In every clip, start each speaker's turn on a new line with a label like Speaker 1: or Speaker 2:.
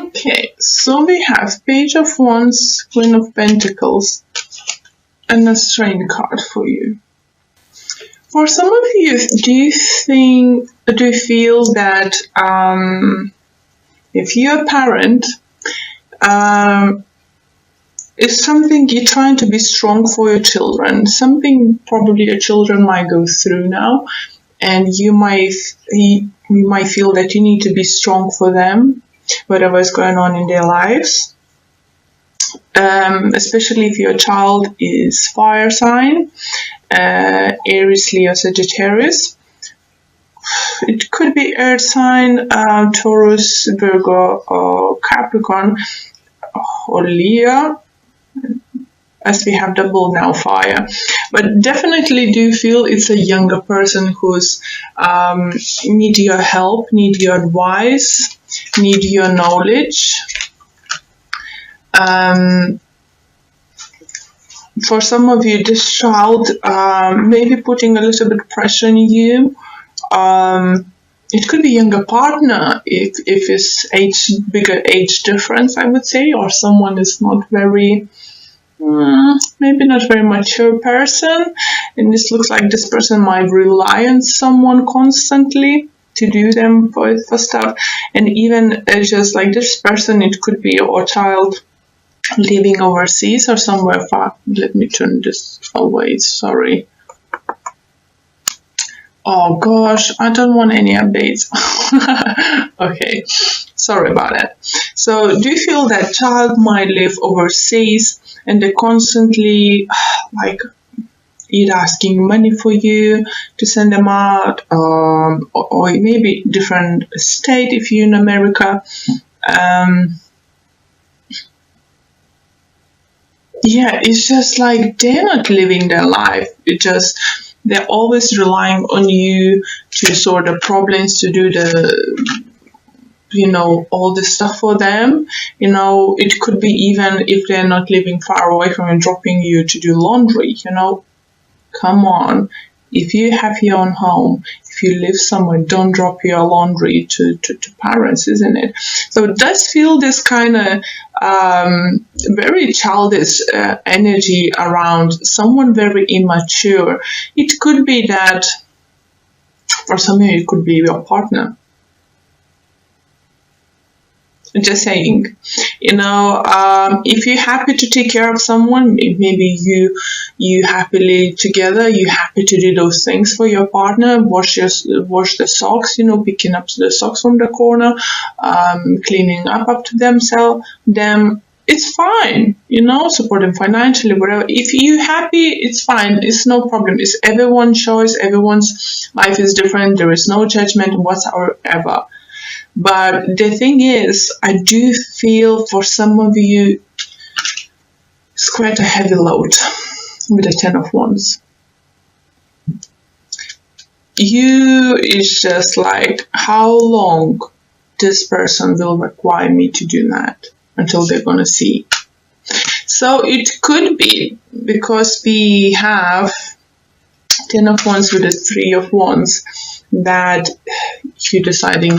Speaker 1: Okay, so we have Page of Wands, Queen of Pentacles, and a Strength card for you. For some of you, do you feel that if you're a parent, it's something you're trying to be strong for your children, something probably your children might go through now, and you might feel that you need to be strong for them, whatever is going on in their lives. Especially if your child is fire sign, Aries, Leo, Sagittarius. It could be earth sign, Taurus, Virgo, or Capricorn, or Leo, as we have double now fire. But definitely do feel it's a younger person who's need your help, need your advice, need your knowledge. For some of you, this child may be putting a little bit of pressure on you. It could be younger partner if it's bigger age difference, I would say, or someone is not very, maybe not very mature person, and this looks like this person might rely on someone constantly to do them for stuff. And even just like this person, it could be your child living overseas or somewhere far. Let me turn this away, sorry. Oh gosh, I don't want any updates. Okay, sorry about that. So do you feel that child might live overseas and they're constantly like either asking money for you to send them out, or maybe different state if you're in America. Yeah, it's just like they're not living their life. They're always relying on you to sort the problems, to do all the stuff for them. It could be even if they're not living far away from you, dropping you to do laundry, Come on. If you have your own home, if you live somewhere, don't drop your laundry to parents, isn't it? So it does feel this kind of very childish energy around someone very immature. It could be that for some of you, it could be your partner. Just saying, if you're happy to take care of someone, maybe you happily together, you happy to do those things for your partner, wash the socks, picking up the socks from the corner, cleaning up to them, it's fine, support them financially, whatever. If you're happy, it's fine, it's no problem. It's everyone's choice, everyone's life is different, there is no judgment whatsoever. But the thing is, I do feel for some of you, it's quite a heavy load with the 10 of Wands. It's just like, how long this person will require me to do that until they're going to see. So it could be because we have 10 of Wands with the 3 of Wands that you're deciding,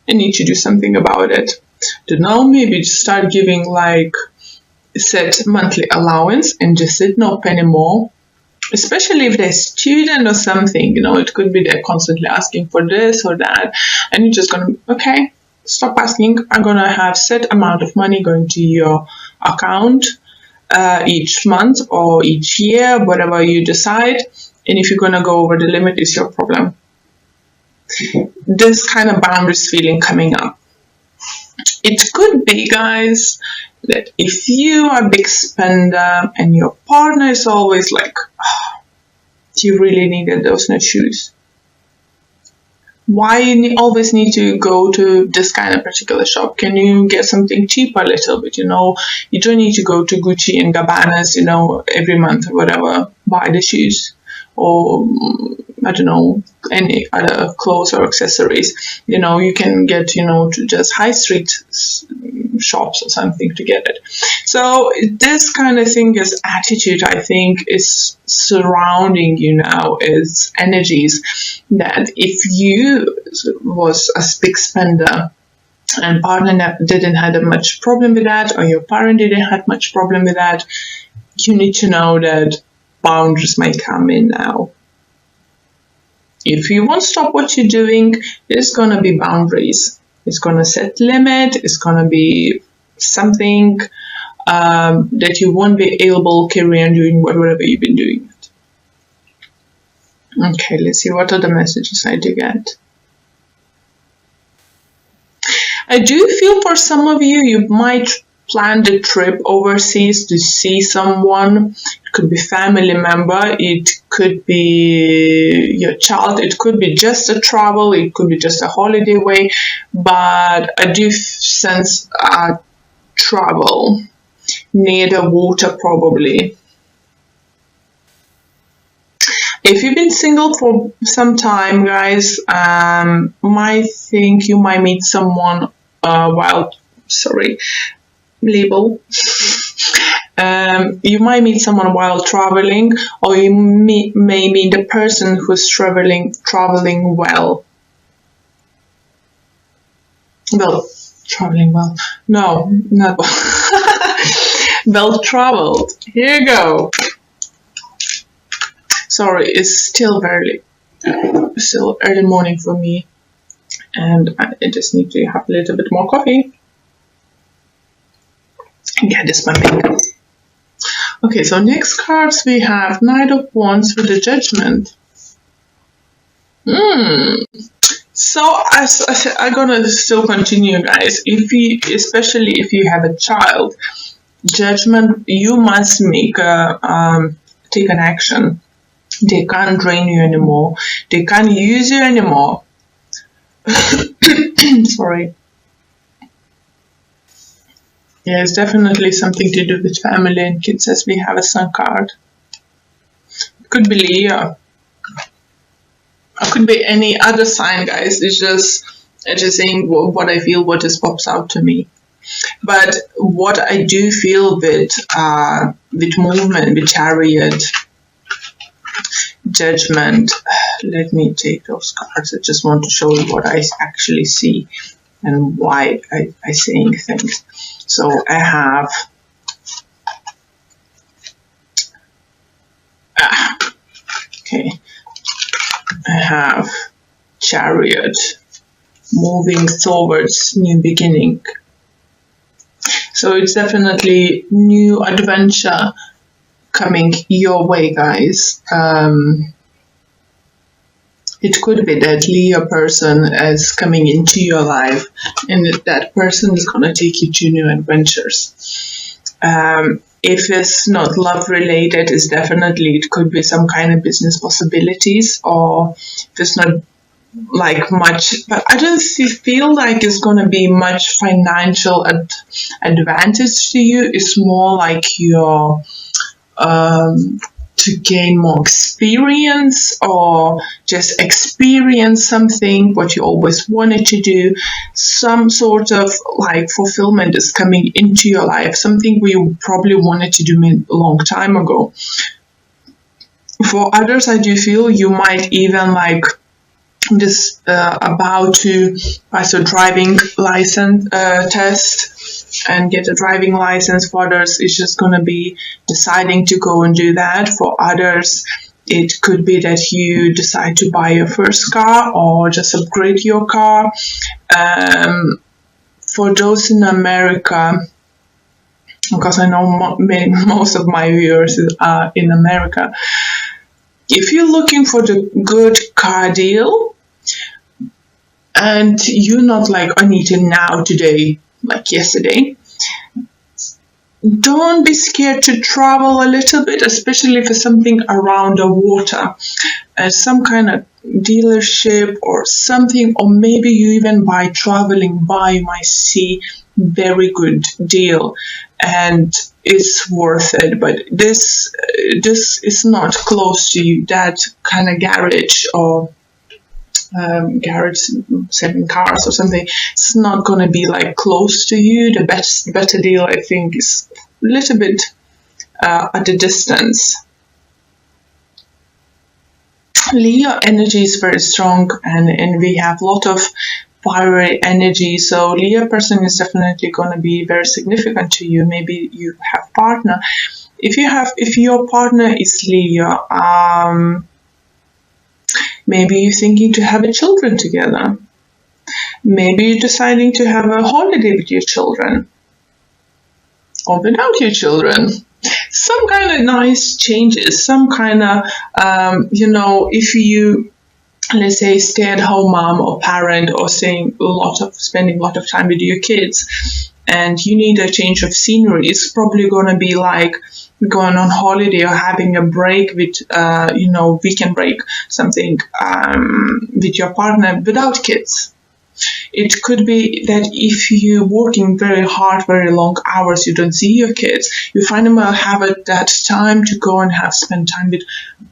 Speaker 1: I need to do something about it. Maybe just start giving like set monthly allowance and just say no penny more. Especially if they're a student or something, it could be they're constantly asking for this or that, and you're just gonna, okay, stop asking. I'm gonna have set amount of money going to your account each month or each year, whatever you decide. And if you're gonna go over the limit, it's your problem. This kind of boundaries feeling coming up. It could be, guys, that if you are a big spender and your partner is always like, do you really needed those new shoes? Why you always need to go to this kind of particular shop? Can you get something cheaper a little bit? You don't need to go to Gucci and Gabbanas, every month or whatever, buy the shoes. Or I don't know, any other clothes or accessories. You can get, to just high street shops or something to get it. So this kind of thing is attitude, I think, is surrounding you now, is energies that if you was a big spender and partner didn't have much problem with that, or your parent didn't have much problem with that, you need to know that boundaries may come in now. If you won't stop what you're doing, there's going to be boundaries. It's going to set limit. It's going to be something that you won't be able to carry on doing whatever you've been doing. Okay, let's see what other messages I do get. I do feel for some of you, you might plan the trip overseas to see someone. It could be family member, it could be your child, it could be just a travel, it could be just a holiday away, but I do sense travel near the water probably. If you've been single for some time, guys, might think you might meet someone label. You might meet someone while traveling, or you may meet the person who's traveling well. Well, traveling well. No, not well traveled. Here you go. Sorry, it's still early morning for me, and I just need to have a little bit more coffee. Yeah, this is my makeup. Okay, so next cards we have Knight of Wands with the Judgment. So I'm gonna still continue, guys. Especially if you have a child, Judgment, you must make take an action. They can't drain you anymore. They can't use you anymore. Sorry. Yeah, it's definitely something to do with family and kids, as we have a Sun card. It could be Leo. It could be any other sign, guys. It's just saying what I feel, what just pops out to me. But what I do feel with movement, with Chariot, Judgment, let me take those cards. I just want to show you what I actually see and why I'm saying things. So I have I have Chariot, moving towards new beginning. So it's definitely new adventure coming your way, guys. It could be that Leo person is coming into your life, and that person is going to take you to new adventures. If it's not love related, it could be some kind of business possibilities, or if it's not like much, but I don't feel like it's going to be much financial advantage to you. It's more like your to gain more experience, or just experience something what you always wanted to do. Some sort of like fulfillment is coming into your life, something we probably wanted to do a long time ago. For others, I do feel you might even like this about to pass a driving license test and get a driving license. For others, it's just going to be deciding to go and do that. For others, it could be that you decide to buy your first car or just upgrade your car. For those in America, because I know most of my viewers are in America, if you're looking for the good car deal and you're not like, I need it now, today, like yesterday, don't be scared to travel a little bit, especially for something around the water, some kind of dealership or something, or maybe you even by traveling by you might see very good deal and it's worth it. But this is not close to you. That kind of garage or garage selling cars or something, it's not going to be like close to you. The better deal, I think, is a little bit at a distance. Leo energy is very strong, and we have a lot of fiery energy. So Leo person is definitely going to be very significant to you. Maybe you have partner. If your partner is Leo, maybe you're thinking to have a children together. Maybe you're deciding to have a holiday with your children or without your children. Some kind of nice changes, some kind of, if you, let's say, stay-at-home mom or parent, or spending a lot of time with your kids, and you need a change of scenery, it's probably going to be like going on holiday or having a break with, weekend break, something with your partner without kids. It could be that if you're working very hard, very long hours, you don't see your kids, you find them have that time to go and spend time with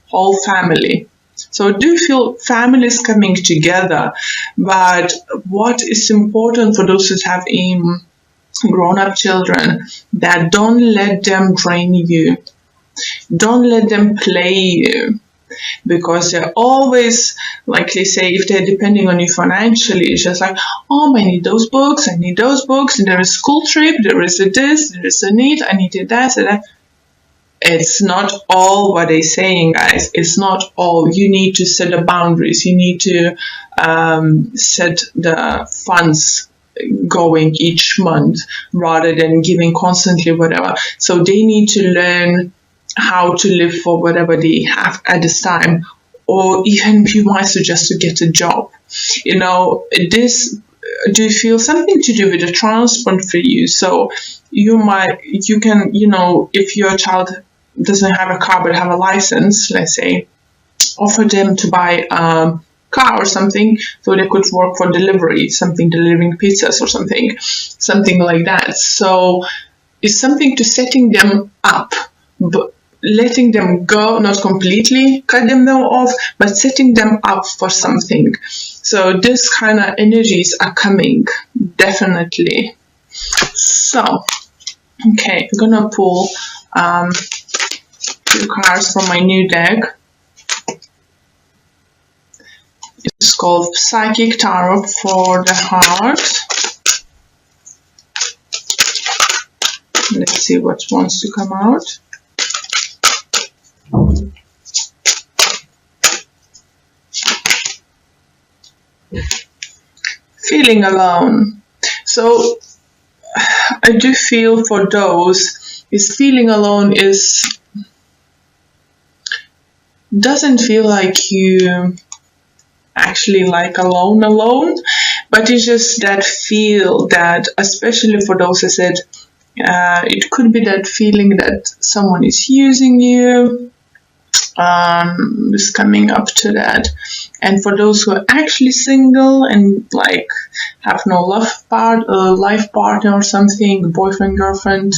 Speaker 1: whole family. So I do feel families coming together, but what is important for those who have grown-up children, that don't let them drain you. Don't let them play you. Because they're always, like they say, if they're depending on you financially, it's just like, I need those books, and there is school trip, there is a this, there is a need, I need that. It's not all what they're saying, guys. It's not all. You need to set the boundaries. You need to set the funds going each month rather than giving constantly whatever. So they need to learn how to live for whatever they have at this time, or even you might suggest to get a job. This do feel something to do with the transport for you. So you can, if your child doesn't have a car but have a license, let's say, offer them to buy a car or something, so they could work for delivery, delivering pizzas or something like that. So it's something to setting them up, but letting them go, not completely cut them off, but setting them up for something. So this kind of energies are coming, definitely. So, okay, I'm gonna pull two cards from my new deck. It's called Psychic Tarot for the Heart. Let's see what wants to come out. Feeling alone. So I do feel for those is feeling alone doesn't feel like you actually like alone, but it's just that feel that, especially for those who said, it could be that feeling that someone is using you, is coming up to that. And for those who are actually single and like have no life partner or something, boyfriend, girlfriend,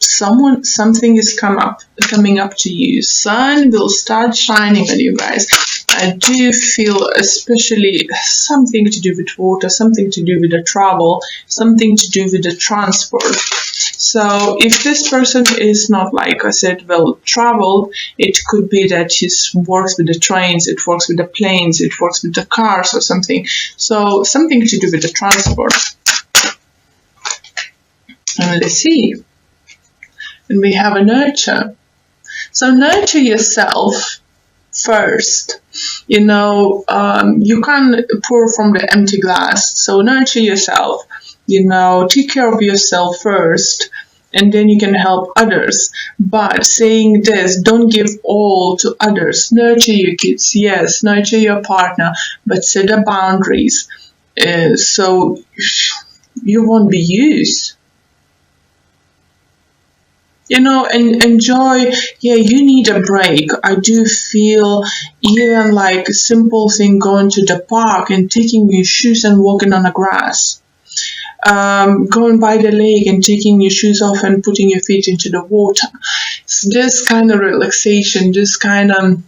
Speaker 1: something is coming up to you. Sun will start shining on you guys. I do feel especially something to do with water, something to do with the travel, something to do with the transport. So if this person is not, like I said, well traveled, it could be that he works with the trains, it works with the planes, it works with the cars or something. So something to do with the transport. And let's see. And we have a nurture. So nurture yourself first. You can't pour from the empty glass. So nurture yourself. Take care of yourself first, and then you can help others. But saying this, don't give all to others. Nurture your kids, yes, nurture your partner, but set the boundaries so you won't be used. And enjoy. Yeah, you need a break. I do feel even like a simple thing, going to the park and taking your shoes and walking on the grass. Going by the lake and taking your shoes off and putting your feet into the water. It's this kind of relaxation, this kind of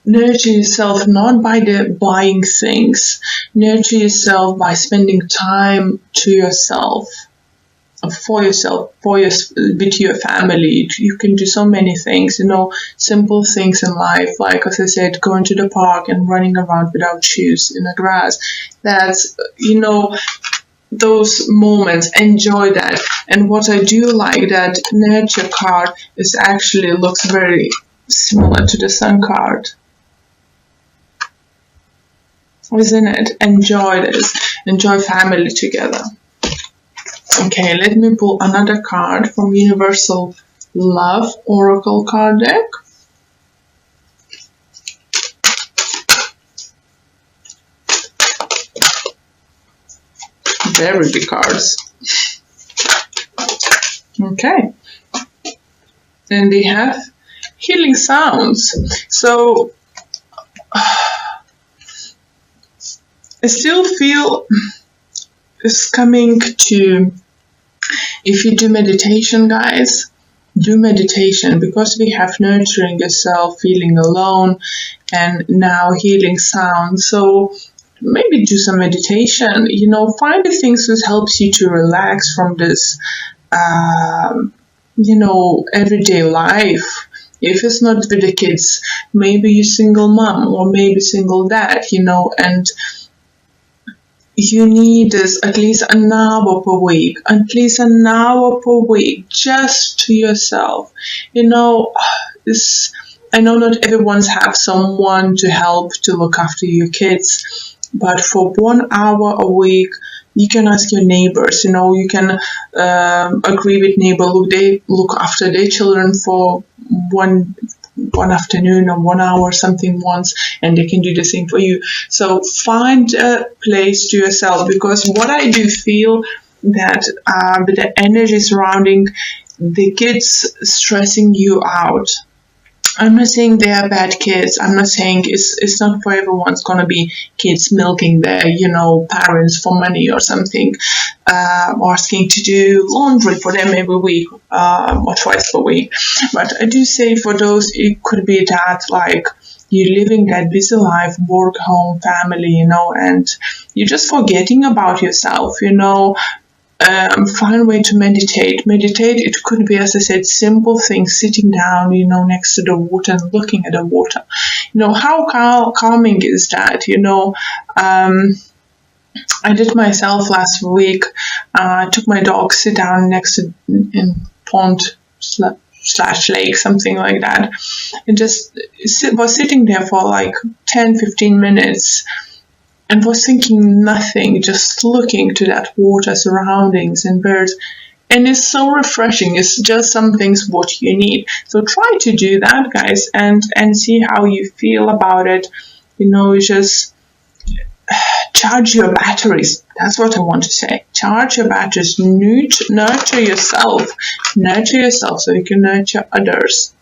Speaker 1: nurture yourself not by buying things. Nurture yourself by spending time to yourself. for yourself, with your family. You can do so many things, simple things in life, like, as I said, going to the park and running around without shoes in the grass. That's, those moments, enjoy that. And what I do like, that nurture card is actually looks very similar to the sun card, isn't it? Enjoy this, enjoy family together. Okay, let me pull another card from Universal Love Oracle card deck. Very big cards. Okay. And they have healing sounds. So I still feel it's coming to, if you do meditation, guys, do meditation, because we have nurturing yourself, feeling alone, and now healing sounds. So maybe do some meditation, find the things that helps you to relax from this, everyday life. If it's not with the kids, maybe you're single mom or maybe single dad, and you need this at least an hour per week, just to yourself. I know not everyone's have someone to help to look after your kids, but for 1 hour a week, you can ask your neighbors, you can agree with neighbor, they look after their children for one afternoon or 1 hour something once, and they can do the same for you. So find a place to yourself, because what I do feel that with the energy surrounding the kids stressing you out. I'm not saying they are bad kids. I'm not saying it's not for everyone's gonna be kids milking their, parents for money or something, or asking to do laundry for them every week, or twice per week. But I do say for those, it could be that, like, you're living that busy life, work, home, family, and you're just forgetting about yourself, find a way to meditate. It could be, as I said, simple things, sitting down, next to the water and looking at the water. How calming is that? I did myself last week. I took my dog, sit down next to in pond / lake, something like that, and just was sitting there for like 10-15 minutes. And was thinking nothing, just looking to that water, surroundings and birds. And it's so refreshing. It's just some things what you need. So try to do that, guys, and see how you feel about it. Just charge your batteries. That's what I want to say. Charge your batteries. Nurture yourself. Nurture yourself so you can nurture others.